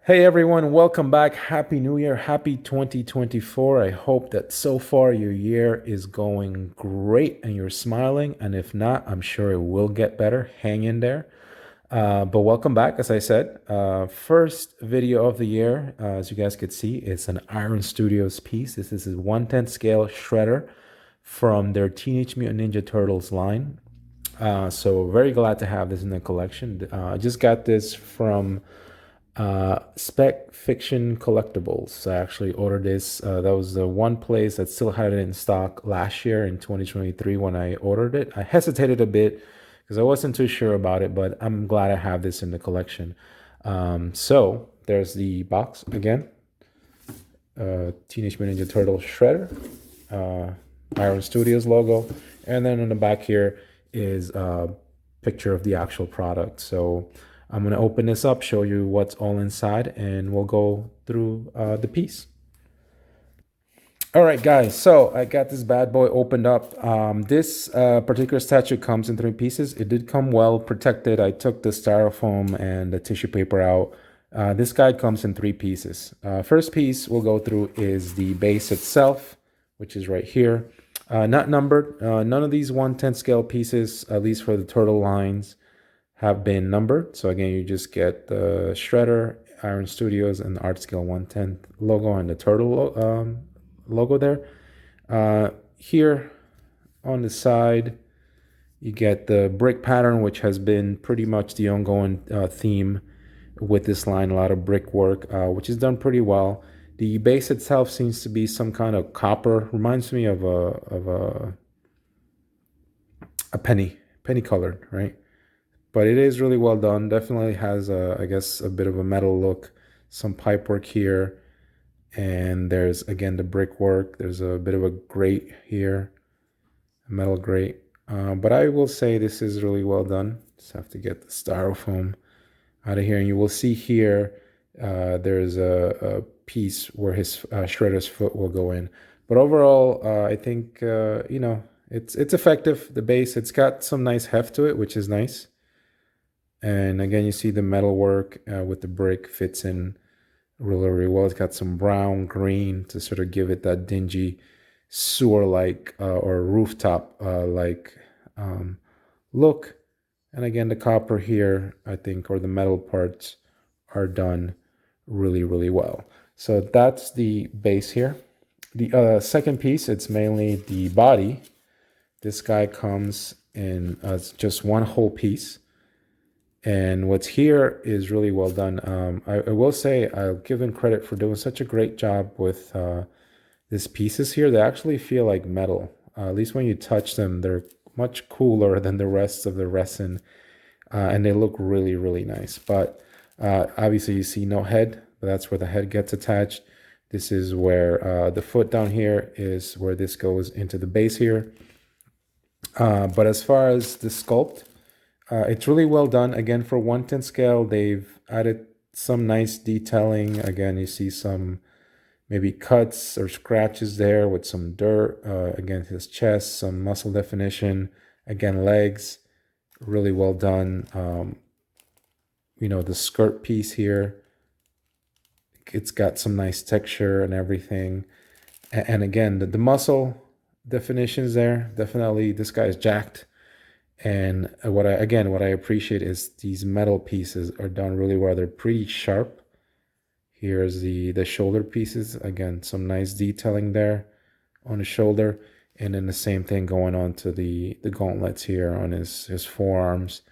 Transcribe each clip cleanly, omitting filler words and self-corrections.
Hey everyone, welcome back. Happy New Year. Happy 2024. I hope that so far your year is going great and you're smiling. And if not, I'm sure it will get better. Hang in there. But welcome back, as I said. First video of the year, as you guys could see, it's an Iron Studios piece. This is a 1/10 scale shredder from their Teenage Mutant Ninja Turtles line. So very glad to have this in the collection. I just got this from Spec Fiction Collectibles. I actually ordered this. That was the one place that still had it in stock last year in 2023 when I ordered it. I hesitated a bit because I wasn't too sure about it, but I'm glad I have this in the collection. So there's the box again. Teenage Mutant Ninja Turtle Shredder, Iron Studios logo, and then on the back here is a picture of the actual product. So I'm going to open this up, show you what's all inside, and we'll go through the piece. All right, guys, so I got this bad boy opened up. This particular statue comes in 3 pieces. It did come well protected. I took the styrofoam and the tissue paper out. This guy comes in 3 pieces. First piece we'll go through is the base itself, which is right here. Not numbered. None of these 1/10 scale pieces, at least for the turtle lines, have been numbered. So again, you just get the shredder, Iron Studios, and the art scale 1/10 logo and the turtle logo there. Here on the side, you get the brick pattern, which has been pretty much the ongoing theme with this line. A lot of brick work, which is done pretty well. The base itself seems to be some kind of copper. Reminds me of a penny colored, right? But it is really well done. Definitely has, I guess, a bit of a metal look. Some pipe work here. And there's, again, the brickwork. There's a bit of a grate here, a metal grate. But I will say this is really well done. Just have to get the styrofoam out of here. And you will see here, there's a piece where his shredder's foot will go in. But overall, I think, it's effective. The base, it's got some nice heft to it, which is nice. And again, you see the metal work with the brick fits in really well. It's got some brown, green to sort of give it that dingy sewer-like or rooftop-like look. And again, the copper here, I think, or the metal parts are done really well. So that's the base here. The second piece, it's mainly the body. This guy comes in just one whole piece. And what's here is really well done. I will say I'll give them credit for doing such a great job with these pieces here. They actually feel like metal. At least when you touch them, they're much cooler than the rest of the resin. And they look really nice. But obviously you see no head, but that's where the head gets attached. This is where the foot down here is where this goes into the base here. But as far as the sculpt, it's really well done. Again, for 1/10 scale, they've added some nice detailing. Again, you see some maybe cuts or scratches there with some dirt. Again, his chest, some muscle definition. Again, legs, really well done. The skirt piece here, it's got some nice texture and everything. And again, the muscle definitions there, definitely this guy is jacked. And what I appreciate is these metal pieces are done really well. They're pretty sharp. Here's the shoulder pieces. Again, some nice detailing there on the shoulder. And then the same thing going on to the gauntlets here on his forearms.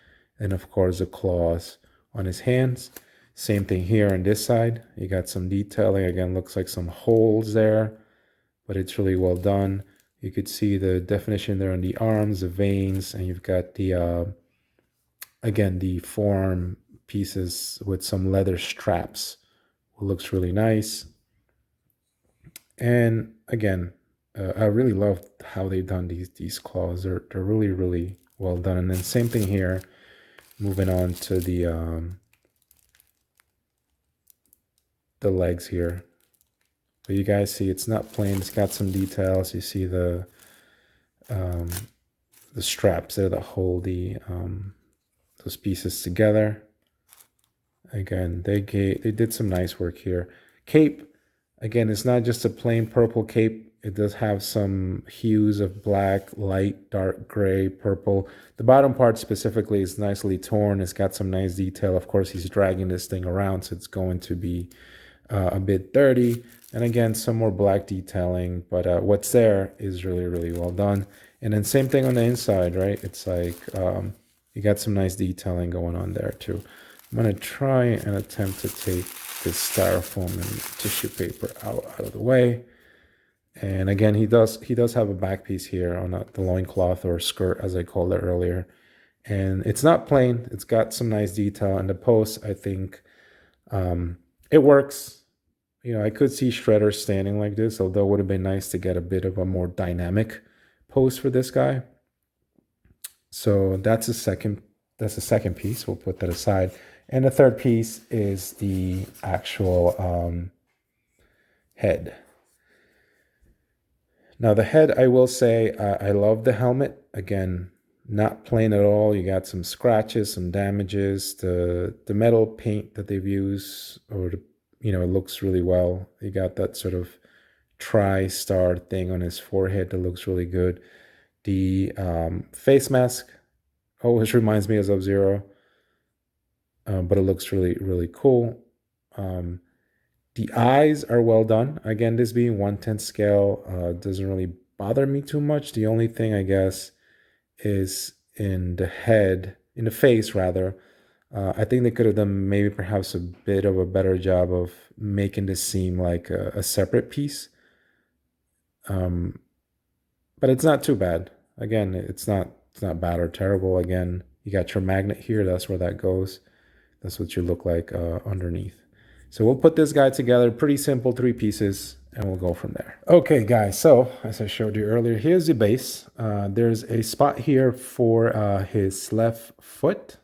And of course the claws on his hands. Same thing here on this side. You got some detailing. Again, looks like some holes there, but it's really well done. You could see the definition there on the arms, the veins, and you've got the, again, the forearm pieces with some leather straps. It looks really nice. And again, I really love how they've done these claws. They're really well done. And then same thing here, moving on to the legs here. But you guys see it's not plain. It's got some details. You see the straps there that hold the those pieces together. Again, they did some nice work here. Cape, again, it's not just a plain purple cape. It does have some hues of black, light, dark gray, purple. The bottom part specifically is nicely torn. It's got some nice detail. Of course, he's dragging this thing around, so it's going to be a bit dirty. And again, some more black detailing, but what's there is really, really well done. And then same thing on the inside, right? It's like you got some nice detailing going on there too. I'm gonna try and attempt to take this styrofoam and tissue paper out of the way. And again, he does have a back piece here on the loincloth or skirt, as I called it earlier. And it's not plain. It's got some nice detail. And the post, I think, it works. You know, I could see Shredder standing like this, although it would have been nice to get a bit of a more dynamic pose for this guy. So that's the second piece. We'll put that aside. And the third piece is the actual head. Now the head, I will say, I love the helmet. Again, not plain at all. You got some scratches, some damages. The metal paint that they've used, or it looks really well. You got that sort of tri-star thing on his forehead that looks really good. The face mask always reminds me of Sub-Zero, but it looks really, really cool. The eyes are well done. Again, this being 1/10 scale doesn't really bother me too much. The only thing, I guess, is in the head, in the face rather. I think they could have done maybe perhaps a bit of a better job of making this seem like a separate piece. But it's not too bad. Again, it's not bad or terrible. Again, you got your magnet here. That's where that goes. That's what you look like underneath. So we'll put this guy together, pretty simple, 3 pieces, and we'll go from there. Okay, guys, so as I showed you earlier, here's the base. There's a spot here for his left foot.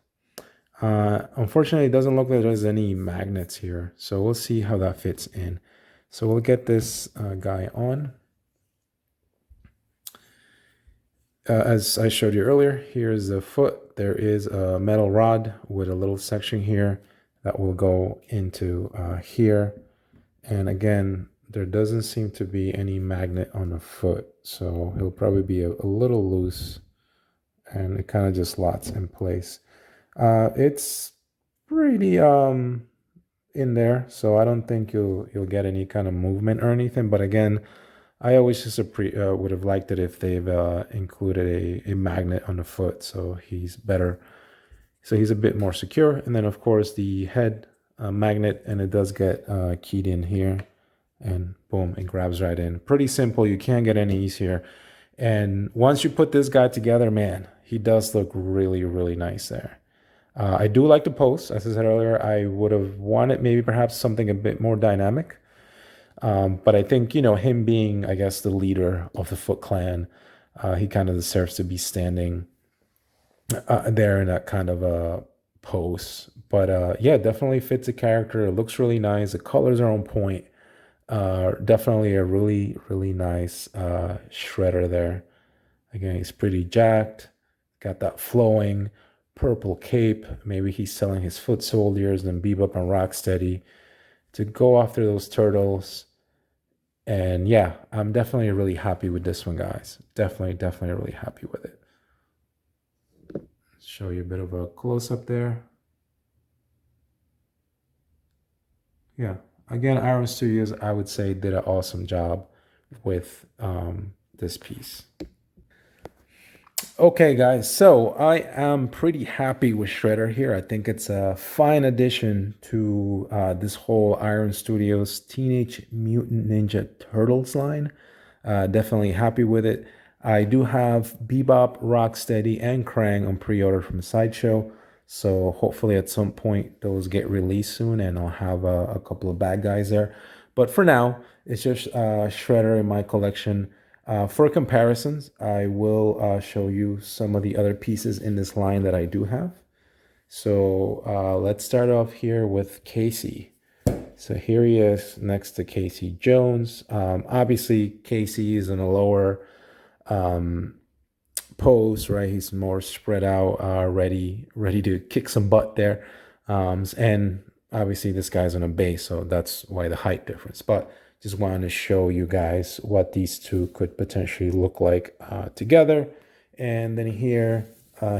Unfortunately, it doesn't look like there's any magnets here, so we'll see how that fits in. So we'll get this guy on. As I showed you earlier, here's the foot. There is a metal rod with a little section here that will go into here. And again, there doesn't seem to be any magnet on the foot, so it'll probably be a little loose, and it kind of just slots in place. It's pretty in there, so I don't think you'll get any kind of movement or anything. But again, I always just would have liked it if they've included a magnet on the foot, so he's better. So he's a bit more secure. And then of course the head magnet, and it does get keyed in here, and boom, it grabs right in. Pretty simple. You can't get any easier. And once you put this guy together, man, he does look really, really nice there. I do like the post. As I said earlier, I would have wanted maybe perhaps something a bit more dynamic. But I think, him being, I guess, the leader of the Foot Clan, he kind of deserves to be standing there in that kind of a pose. But yeah, definitely fits the character. It looks really nice. The colors are on point. Definitely a really, really nice shredder there. Again, he's pretty jacked. Got that flowing purple cape. Maybe he's selling his foot soldiers and Bebop and Rocksteady to go after those turtles. And yeah, I'm definitely really happy with this one, guys. Definitely really happy with it. Show you a bit of a close-up there. Yeah, again, Iron Studios, I would say, did an awesome job with this piece. Okay, guys, so I am pretty happy with Shredder here. I think it's a fine addition to this whole Iron Studios Teenage Mutant Ninja Turtles line. Definitely happy with it. I do have Bebop, Rocksteady, and Krang on pre-order from Sideshow. So hopefully at some point those get released soon, and I'll have a couple of bad guys there. But for now, it's just Shredder in my collection. For comparisons, I will show you some of the other pieces in this line that I do have. So let's start off here with Casey. So here he is next to Casey Jones. Obviously, Casey is in a lower pose, right? He's more spread out, ready to kick some butt there. And obviously this guy's on a base, so that's why the height difference. But just wanted to show you guys what these two could potentially look like together. And then here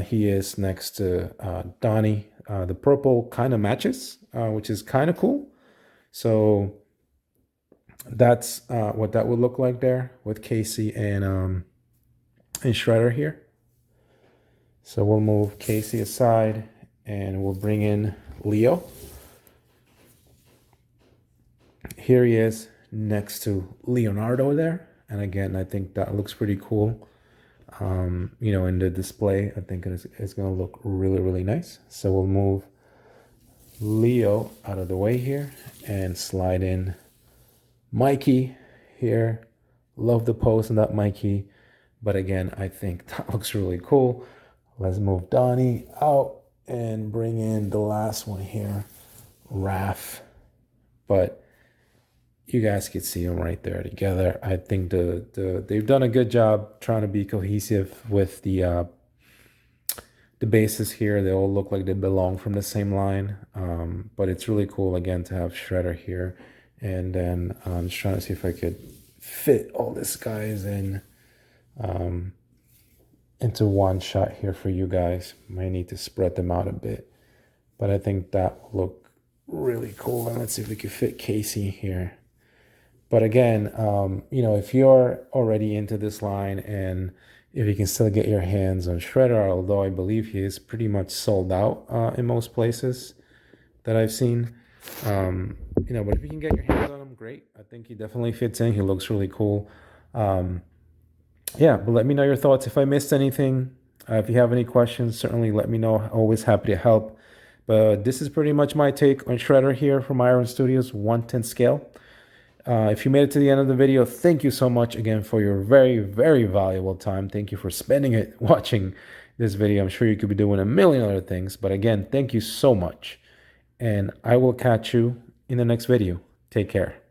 he is next to Donnie. The purple kind of matches, which is kind of cool. So that's what that would look like there with Casey and Shredder here. So we'll move Casey aside and we'll bring in Leo. Here he is next to Leonardo there. And again, I think that looks pretty cool. You know, in the display, I think it's going to look really, really nice. So we'll move Leo out of the way here and slide in Mikey here. Love the pose on that Mikey. But again, I think that looks really cool. Let's move Donnie out and bring in the last one here, Raph. But you guys can see them right there together. I think they've done a good job trying to be cohesive with the bases here. They all look like they belong from the same line. But it's really cool again to have Shredder here. And then I'm just trying to see if I could fit all these guys in into one shot here for you guys. Might need to spread them out a bit, but I think that will look really cool. And let's see if we can fit Casey here. But again, you know, if you're already into this line and if you can still get your hands on Shredder, although I believe he is pretty much sold out in most places that I've seen, you know, but if you can get your hands on him, great. I think he definitely fits in. He looks really cool. Yeah, but let me know your thoughts if I missed anything. If you have any questions, certainly let me know. Always happy to help. But this is pretty much my take on Shredder here from Iron Studios 1/10 scale. If you made it to the end of the video, thank you so much again for your very, very valuable time. Thank you for spending it watching this video. I'm sure you could be doing a million other things. But again, thank you so much. And I will catch you in the next video. Take care.